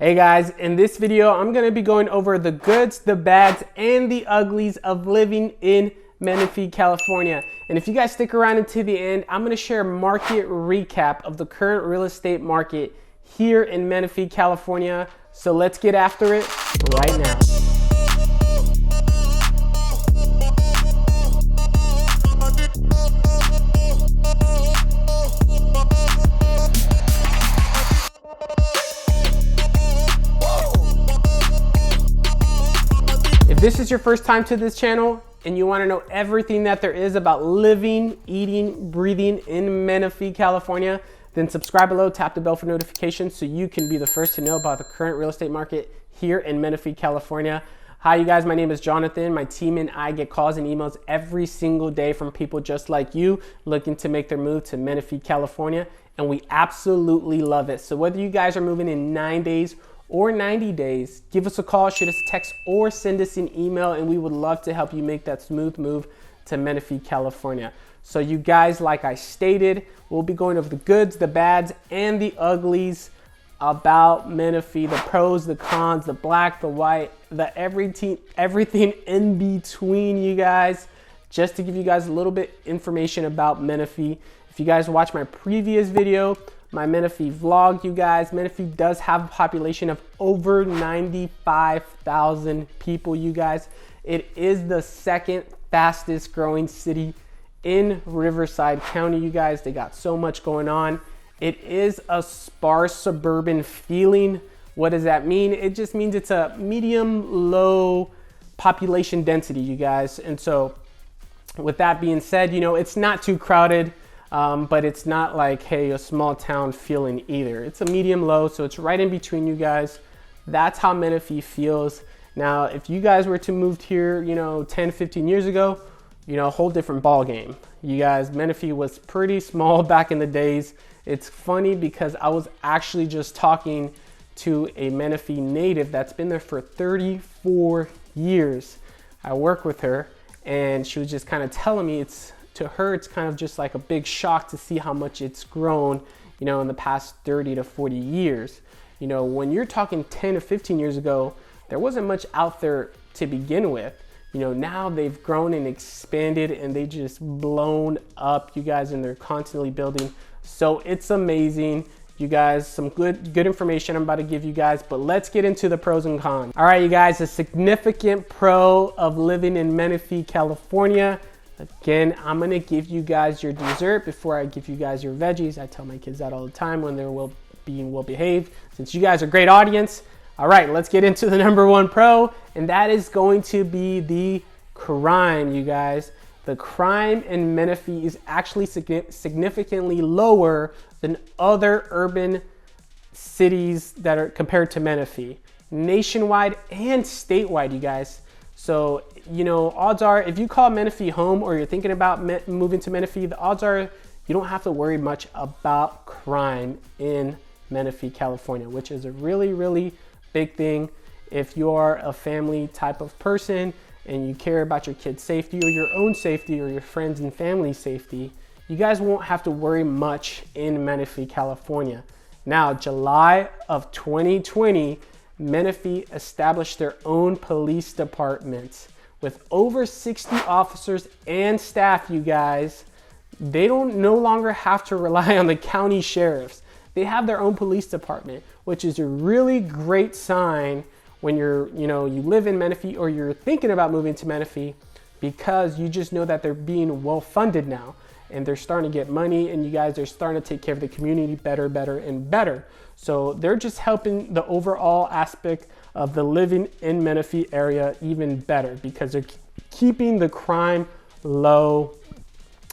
Hey guys, in this video, I'm gonna be going over the goods, the bads, and the uglies of living in Menifee, California. And if you guys stick around until the end, I'm gonna share a market recap of the current real estate market here in Menifee, California. So let's get after it right now. If this is your first time to this channel and you want to know everything that there is about living, eating, breathing in Menifee, California, then subscribe below, tap the bell for notifications so you can be the first to know about the current real estate market here in Menifee, California. Hi you guys, my name is Jonathan. My team and I get calls and emails every single day from people just like you looking to make their move to Menifee, California, and we absolutely love it. So whether you guys are moving in 9 days or 90 days, give us a call, shoot us a text, or send us an email, and we would love to help you make that smooth move to Menifee, California. So you guys, like I stated, we'll be going over the goods, the bads, and the uglies about Menifee, the pros, the cons, the black, the white, the everything in between, you guys, just to give you guys a little bit information about Menifee. If you guys watch my previous video, my Menifee vlog, you guys, Menifee does have a population of over 95,000 people, you guys. It is the second fastest growing city in Riverside County, you guys. They got so much going on. It is a sparse suburban feeling. What does that mean? It just means it's a medium low population density, you guys. And so with that being said, you know, it's not too crowded. But it's not like, hey, a small town feeling either. It's a medium low, so it's right in between, you guys. That's how Menifee feels. Now, if you guys were to move here, you know, 10, 15 years ago, you know, a whole different ball game. You guys, Menifee was pretty small back in the days. It's funny because I was actually just talking to a Menifee native that's been there for 34 years. I work with her, and she was just kind of telling me to her, it's kind of just like a big shock to see how much it's grown, you know, in the past 30 to 40 years. You know, when you're talking 10 to 15 years ago, there wasn't much out there to begin with. You know, now they've grown and expanded and they just blown up, you guys, and they're constantly building. So it's amazing. You guys, some good information I'm about to give you guys, but let's get into the pros and cons. All right, you guys, a significant pro of living in Menifee, California. Again, I'm gonna give you guys your dessert before I give you guys your veggies. I tell my kids that all the time when they're being well behaved, since you guys are a great audience. All right, let's get into the number one pro, and that is going to be the crime, you guys. The crime in Menifee is actually significantly lower than other urban cities that are compared to Menifee, nationwide and statewide, you guys. So, you know, odds are if you call Menifee home or you're thinking about moving to Menifee, the odds are you don't have to worry much about crime in Menifee, California, which is a really, really big thing. If you are a family type of person and you care about your kids' safety or your own safety or your friends and family safety, you guys won't have to worry much in Menifee, California. Now, July of 2020, Menifee established their own police departments with over 60 officers and staff, you guys. They no longer have to rely on the county sheriffs. They have their own police department, which is a really great sign when you live in Menifee or you're thinking about moving to Menifee, because you just know that they're being well funded now and they're starting to get money, and you guys are starting to take care of the community better and better. So they're just helping the overall aspect of the living in Menifee area even better, because they're keeping the crime low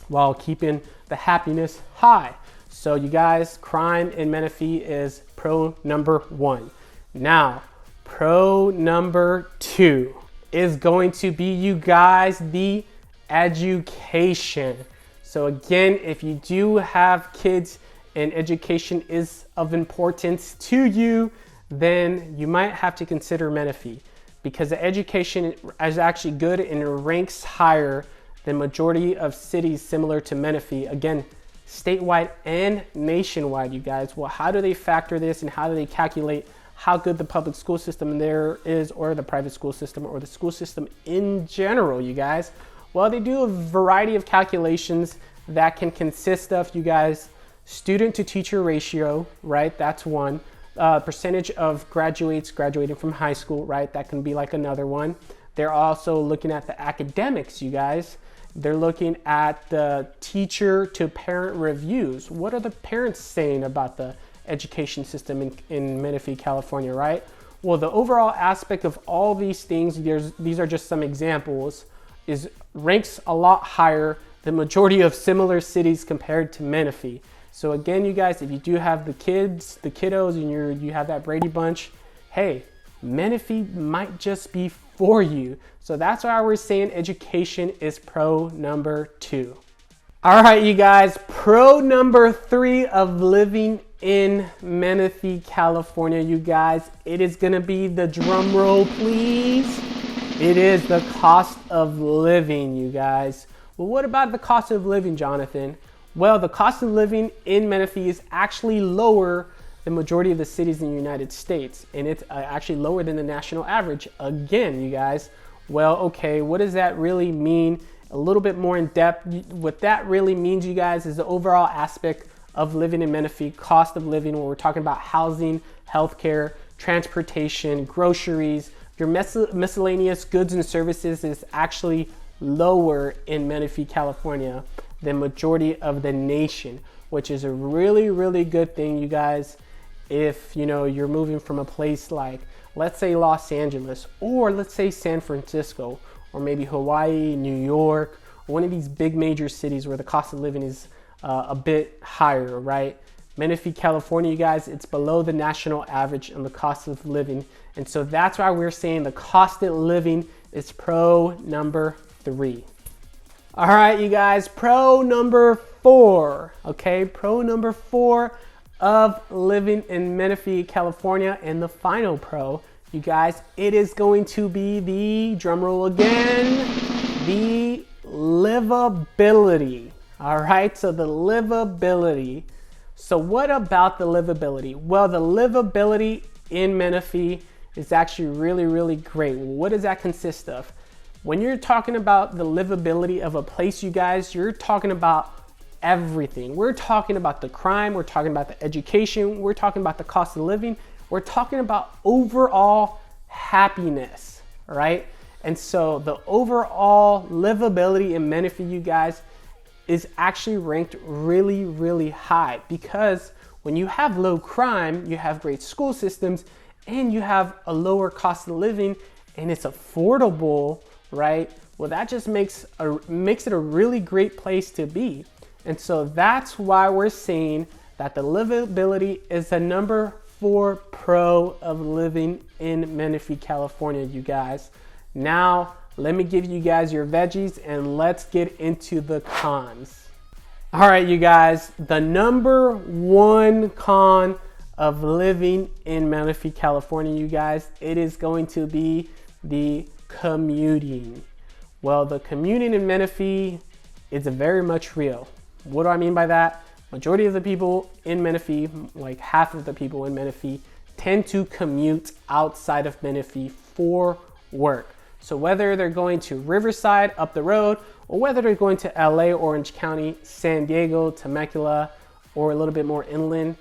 while keeping the happiness high. So you guys, crime in Menifee is pro number one. Now, pro number two is going to be, you guys, the education. So again, if you do have kids and education is of importance to you, then you might have to consider Menifee, because the education is actually good and it ranks higher than majority of cities similar to Menifee. Again, statewide and nationwide, you guys. Well, how do they factor this and how do they calculate how good the public school system there is, or the private school system, or the school system in general, you guys. Well, they do a variety of calculations that can consist of, you guys, student to teacher ratio, right? That's one. Percentage of graduating from high school, right? That can be like another one. They're also looking at the academics, you guys. They're looking at the teacher to parent reviews. What are the parents saying about the education system in Menifee, California, right? Well, the overall aspect of all these things, these are just some examples, ranks a lot higher than majority of similar cities compared to Menifee. So again, you guys, if you do have the kiddos, and you have that Brady Bunch, hey, Menifee might just be for you. So that's why we're saying education is pro number 2. All right, you guys, pro number 3 of living in Menifee, California, you guys, it is gonna be the drum roll, please. It is the cost of living, you guys. Well, what about the cost of living, Jonathan? Well, the cost of living in Menifee is actually lower than majority of the cities in the United States, and it's actually lower than the national average. Again, you guys, well, okay, what does that really mean? A little bit more in depth. What that really means, you guys, is the overall aspect of living in Menifee, cost of living, when we're talking about housing, healthcare, transportation, groceries, your miscellaneous goods and services is actually lower in Menifee, California than majority of the nation, which is a really, really good thing, you guys. If you're moving from a place like, let's say, Los Angeles, or let's say San Francisco, or maybe Hawaii, New York, or one of these big major cities where the cost of living is a bit higher, right? Menifee, California, you guys, it's below the national average on the cost of living. And so that's why we're saying the cost of living is pro number 3. All right, you guys, pro number 4, okay? Pro number 4 of living in Menifee, California, and the final pro, you guys, it is going to be the, drum roll again, the livability. All right, so the livability. So what about the livability? Well, the livability in Menifee is actually really, really great. What does that consist of? When you're talking about the livability of a place, you guys, you're talking about everything. We're talking about the crime, we're talking about the education, we're talking about the cost of living, we're talking about overall happiness, right? And so the overall livability in Menifee, you guys, is actually ranked really, really high, because when you have low crime, you have great school systems, and you have a lower cost of living, and it's affordable, right? Well, that just makes it a really great place to be. And so that's why we're saying that the livability is the number 4 pro of living in Menifee, California, you guys. Now, let me give you guys your veggies and let's get into the cons. All right, you guys, the number 1 con of living in Menifee, California, you guys, it is going to be the commuting. Well, the commuting in Menifee is very much real. What do I mean by that? Majority of the people in Menifee, like half of the people in Menifee, tend to commute outside of Menifee for work. So whether they're going to Riverside up the road, or whether they're going to LA, Orange County, San Diego, Temecula, or a little bit more inland,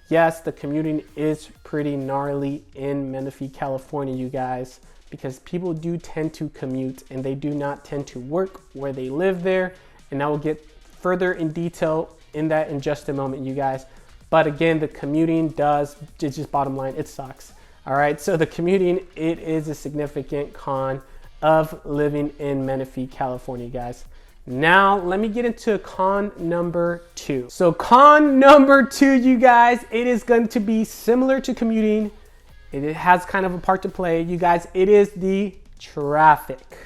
yes, the commuting is pretty gnarly in Menifee, California, you guys, because people do tend to commute and they do not tend to work where they live there. And I will get further in detail in that in just a moment, you guys. But again, the commuting it's just bottom line, it sucks. All right, so the commuting, it is a significant con of living in Menifee, California, guys. Now, let me get into con number 2. So con number 2, you guys, it is going to be similar to commuting. It has kind of a part to play, you guys. It is the traffic.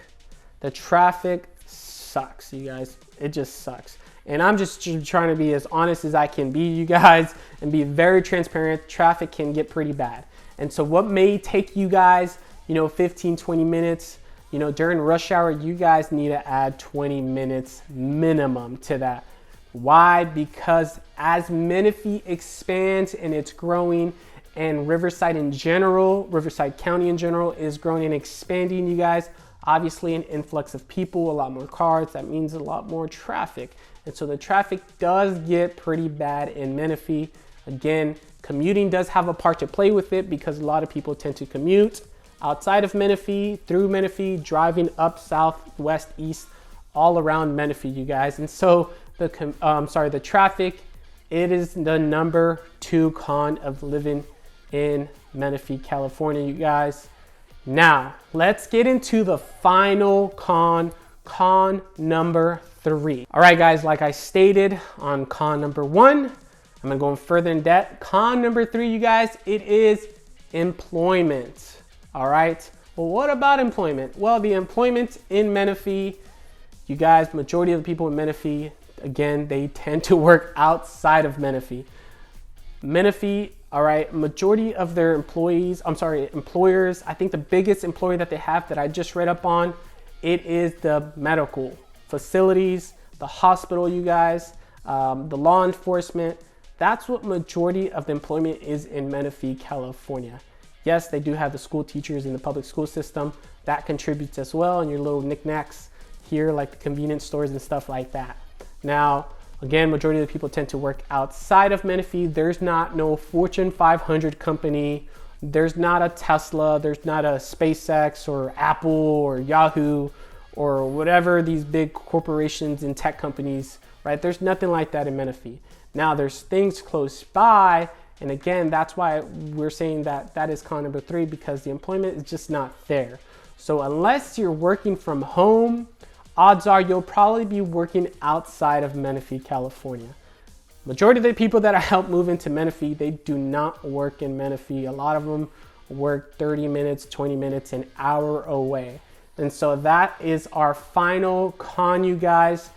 The traffic sucks, you guys. It just sucks. And I'm just trying to be as honest as I can be, you guys, and be very transparent. Traffic can get pretty bad. And so what may take you guys, 15, 20 minutes, during rush hour, you guys need to add 20 minutes minimum to that. Why? Because as Menifee expands and it's growing and Riverside in general, Riverside County in general, is growing and expanding, you guys. Obviously an influx of people, a lot more cars, that means a lot more traffic. And so the traffic does get pretty bad in Menifee. Again, commuting does have a part to play with it because a lot of people tend to commute outside of Menifee, through Menifee, driving up, south, west, east, all around Menifee, you guys. And so the traffic, it is the number 2 con of living in Menifee, California, you guys. Now, let's get into the final con number 3. All right, guys, like I stated on con number 1, I'm gonna go further in depth. Con number 3, you guys, it is employment. All right, well, what about employment? Well, the employment in Menifee, you guys, majority of the people in Menifee, again, they tend to work outside of Menifee. Menifee, all right, majority of their employers, I think the biggest employer that they have that I just read up on, it is the medical facilities, the hospital, you guys, the law enforcement. That's what majority of the employment is in Menifee, California. Yes, they do have the school teachers in the public school system. That contributes as well, and your little knickknacks here, like the convenience stores and stuff like that. Now, again, majority of the people tend to work outside of Menifee. There's not no Fortune 500 company. There's not a Tesla. There's not a SpaceX or Apple or Yahoo or whatever these big corporations and tech companies, right? There's nothing like that in Menifee. Now, there's things close by. And again, that's why we're saying that that is con number 3, because the employment is just not there. So unless you're working from home, odds are you'll probably be working outside of Menifee, California. Majority of the people that I help move into Menifee, they do not work in Menifee. A lot of them work 30 minutes, 20 minutes, an hour away. And so that is our final con, you guys.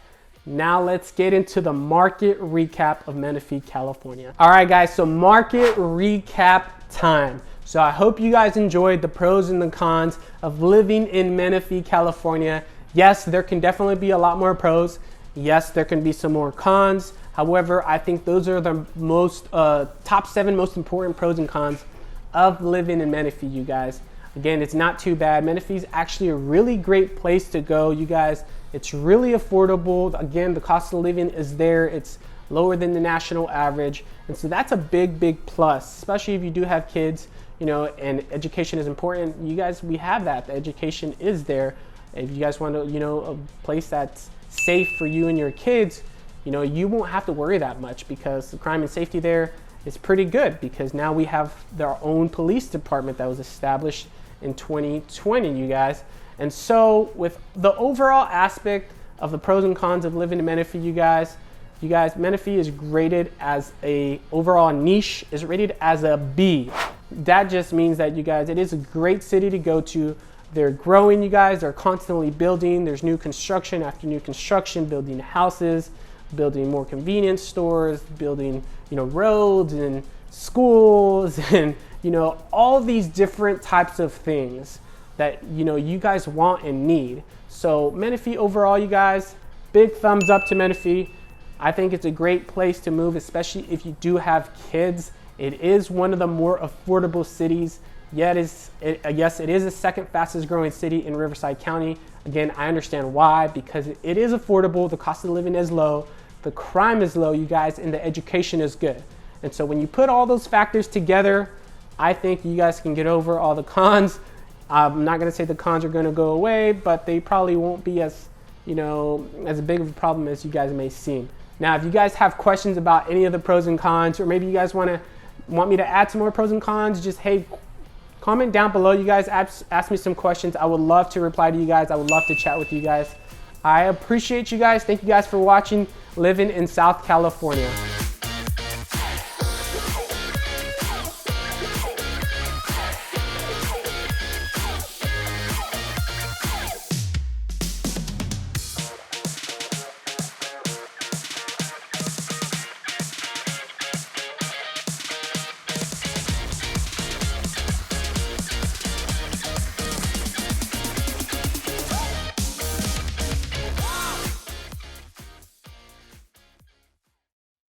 Now let's get into the market recap of Menifee, California. All right, guys, so market recap time. So I hope you guys enjoyed the pros and the cons of living in Menifee, California. Yes, there can definitely be a lot more pros. Yes, there can be some more cons. However, I think those are the top 7 most important pros and cons of living in Menifee, you guys. Again, it's not too bad. Menifee is actually a really great place to go, you guys. It's really affordable. Again, the cost of living is there. It's lower than the national average. And so that's a big, big plus, especially if you do have kids, you know, and education is important. You guys, we have that. The education is there. If you guys want to, you know, a place that's safe for you and your kids, you know, you won't have to worry that much because the crime and safety there is pretty good, because now we have our own police department that was established in 2020, you guys. And so with the overall aspect of the pros and cons of living in Menifee, you guys, Menifee is graded as a overall niche, is rated as a B. That just means that, you guys, it is a great city to go to. They're growing, you guys. They're constantly building. There's new construction after new construction, building houses, building more convenience stores, building, you know, roads and schools and, you know, all these different types of things that, you know, you guys want and need. So Menifee overall, you guys, big thumbs up to Menifee. I think it's a great place to move, especially if you do have kids. It is one of the more affordable cities. Yes, it is the second fastest growing city in Riverside County. Again, I understand why, because it is affordable. The cost of living is low. The crime is low, you guys, and the education is good. And so when you put all those factors together, I think you guys can get over all the cons. I'm not going to say the cons are going to go away, but they probably won't be as, you know, as big of a problem as you guys may seem. Now, if you guys have questions about any of the pros and cons, or maybe you guys want me to add some more pros and cons, just, hey, comment down below. You guys ask me some questions. I would love to reply to you guys. I would love to chat with you guys. I appreciate you guys. Thank you guys for watching Living in South California.